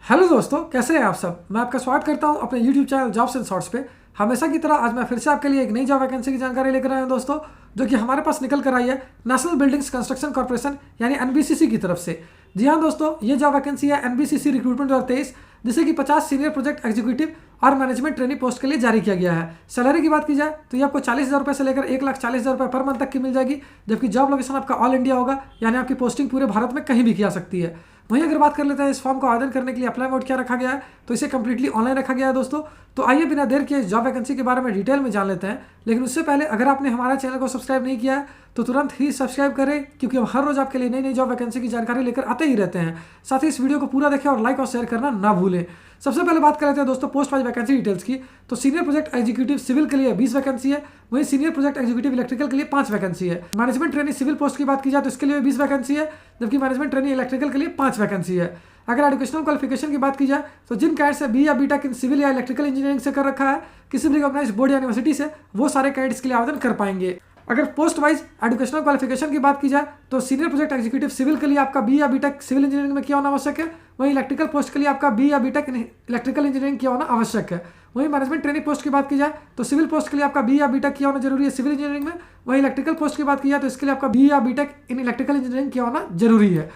Hello दोस्तों, कैसे हैं आप सब। मैं आपका स्वागत करता हूं अपने YouTube channel jobs and shorts पे। हमेशा की तरह आज मैं फिर से आपके लिए एक नई जॉब वैकेंसी की जानकारी लेकर आया हूं दोस्तों, जो कि हमारे पास निकल कर आई है नेशनल बिल्डिंग्स कंस्ट्रक्शन कॉर्पोरेशन यानी एनबीसीसी की तरफ से। जी हाँ दोस्तों, ये जॉब वैकेंसी है एनबीसीसी रिक्रूटमेंट 2023, जिसे कि 50 सीनियर प्रोजेक्ट एग्जीक्यूटिव और मैनेजमेंट ट्रेनिंग पोस्ट के लिए जारी किया गया है। सैलरी की बात की जाए तो ये आपको 40,000 रुपये से लेकर 1,40,000 रुपये पर मंथ तक की मिल जाएगी, जबकि जॉब लोकेशन आपका ऑल इंडिया होगा, यानी आपकी पोस्टिंग पूरे भारत में कहीं भी की जा सकती है। वहीं अगर बात कर लेते हैं इस फॉर्म को आवेदन करने के लिए अप्लाई मोड क्या रखा गया है, तो इसे कंप्लीटली ऑनलाइन रखा गया है दोस्तों। तो आइए बिना देर किए इस जॉब वैकेंसी के बारे में डिटेल में जान लेते हैं। लेकिन उससे पहले अगर आपने हमारे चैनल को सब्सक्राइब नहीं किया है तो तुरंत ही सब्सक्राइब करें, क्योंकि हम हर रोज आपके लिए नई नई जॉब वैकेंसी की जानकारी लेकर आते ही रहते हैं। साथ ही इस वीडियो को पूरा देखें और लाइक और शेयर करना ना भूलें। सबसे पहले बात कर लेते हैं दोस्तों पोस्ट वाइज वैकेंसी डिटेल्स की। तो सीनियर प्रोजेक्ट एग्जीक्यूटिव सिविल के लिए 20 वैकेंसी है, वहीं सीनियर प्रोजेक्ट एग्जीक्यूटिव इलेक्ट्रिकल के लिए 5 वैकेंसी है। मैनेजमेंट ट्रेनिंग सिविल पोस्ट की बात की जाए तो इसके लिए 20 वैकेंसी है, जबकि मैनेजमेंट ट्रेनिंग इलेक्ट्रिकल के लिए 5 वैकेंसी है। अगर एजुकेशनल क्वालिफिकेशन की बात की जाए तो जिन कैडेट्स से बी या बी टेक इन सिविल या इलेक्ट्रिकल इंजीनियरिंग से कर रखा है किसी भी रिकॉग्नाइज बोर्ड या यूनिवर्सिटी से, वो सारे कैडेट्स के लिए आवेदन कर पाएंगे। अगर पोस्ट वाइज एजुकेशनल क्वालिफिकेशन की बात की जाए तो सीनियर प्रोजेक्ट एग्जीक्यूटिव सिविल के लिए आपका बी या बी टेक सिविल इंजीनियरिंग में किया होना आवश्यक है, वहीं इलेक्ट्रिकल पोस्ट के लिए आपका बी या बी टेक इलेक्ट्रिकल इंजीनियरिंग किया होना आवश्यक है। वहीं मैनेजमेंट ट्रेनिंग पोस्ट की बात की जाए तो सिविल पोस्ट के लिए आपका बी या बी टेक किया होना जरूरी है सिविल इंजीनियरिंग में, वहीं इलेक्ट्रिकल पोस्ट की बात की जाए तो इसके लिए आपका बी या B tech in electrical engineering किया होना जरूरी है।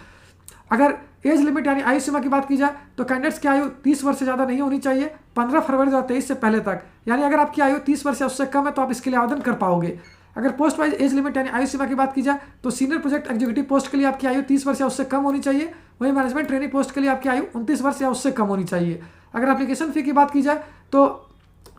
अगर एज लिमिट यानी आयु सीमा की बात की जाए तो कैंडिडेट्स की आयु 30 वर्ष से ज़्यादा नहीं होनी चाहिए 15 फरवरी 2023 से पहले तक, यानी अगर आपकी आयु 30 वर्ष या उससे कम है तो आप इसके लिए आवेदन कर पाओगे। अगर पोस्ट वाइज एज लिमिट यानी आयु सीमा की बात की जाए तो सीनियर प्रोजेक्ट एग्जीक्यूटिव पोस्ट के लिए आपकी आयु 30 वर्ष या उससे कम होनी चाहिए, वहीं मैनेजमेंट ट्रेनिंग पोस्ट के लिए आपकी आयु 29 वर्ष या उससे कम होनी चाहिए। अगर एप्लीकेशन फी की बात की जाए तो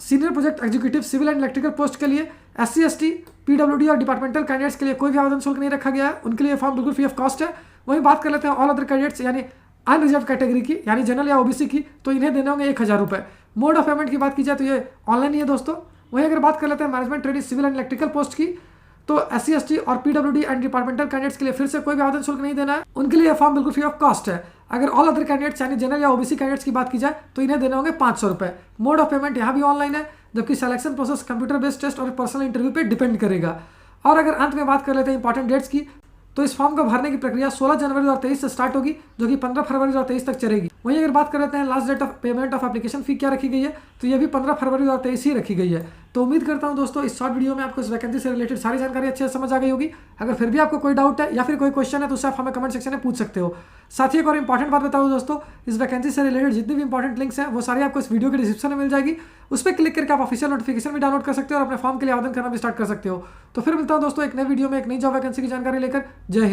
senior project executive civil and electrical post के लिए SC ST PWD और डिपार्टमेंटल कैंडिडेट्स के लिए कोई भी आवेदन शुल्क नहीं रखा गया है, उनके लिए फॉर्म बिल्कुल फ्री ऑफ कॉस्ट है। वहीं बात कर लेते हैं ऑल अदर कैंडिडेट्स यानी अनरिजर्व कैटेगरी की, यानी जनरल या OBC की, तो इन्हें देने होंगे 1,000 रुपये। मोड ऑफ पेमेंट की बात की जाए तो ये ऑनलाइन ही है दोस्तों। वहीं अगर बात कर लेते हैं management training civil and electrical post की तो SC ST और PWD एंड डिपार्टमेंटल कैंडिडेट्स के लिए फिर से कोई भी आवेदन शुल्क नहीं देना है, उनके लिए फॉर्म बिल्कुल फ्री ऑफ कॉस्ट है। अगर ऑल अदर कैंडिडेट्स यानी जनरल या OBC कैंडिडेट्स की बात की जाए तो इन्हें देने होंगे 500 रुपये। मोड ऑफ पेमेंट यहाँ भी ऑनलाइन है, जबकि selection process computer based test और पर्सनल इंटरव्यू पे डिपेंड करेगा। और अगर अंत में बात कर लेते हैं इंपॉर्टेंट डेट्स की, तो इस फॉर्म को भरने की प्रक्रिया 16 जनवरी 2023 से स्टार्ट होगी, जो कि 15 फरवरी 2023 तक चलेगी। वहीं अगर बात कर लेते हैं last date of payment of application fee क्या रखी गई है, तो ये भी 15 फरवरी 2023 ही रखी गई है। तो उम्मीद करता हूं दोस्तों इस शॉर्ट वीडियो में आपको इस वैकेंसी से रिलेटेड सारी जानकारी अच्छे से समझ आ गई होगी। अगर फिर भी आपको कोई डाउट है या फिर कोई क्वेश्चन है तो उससे आप हमें कमेंट सेक्शन में पूछ सकते हो। साथ ही एक और इंपॉर्टेंट बात बताऊँ दोस्तों, इस वैकेंसी से रिलेटेड जितनी भी इंपॉर्टेंट लिंक्स हैं वो सारी आपको इस वीडियो के डिस्क्रिप्शन में मिल जाएगी। उस पर क्लिक करके आप ऑफिशियल नोटिफिकेशन भी डाउनलोड कर सकते हो और अपने फॉर्म के लिए आवेदन करना भी स्टार्ट कर सकते हो। तो फिर मिलता हूं दोस्तों एक नए वीडियो में एक नई जॉब वैकेंसी की जानकारी लेकर। जय हिंद।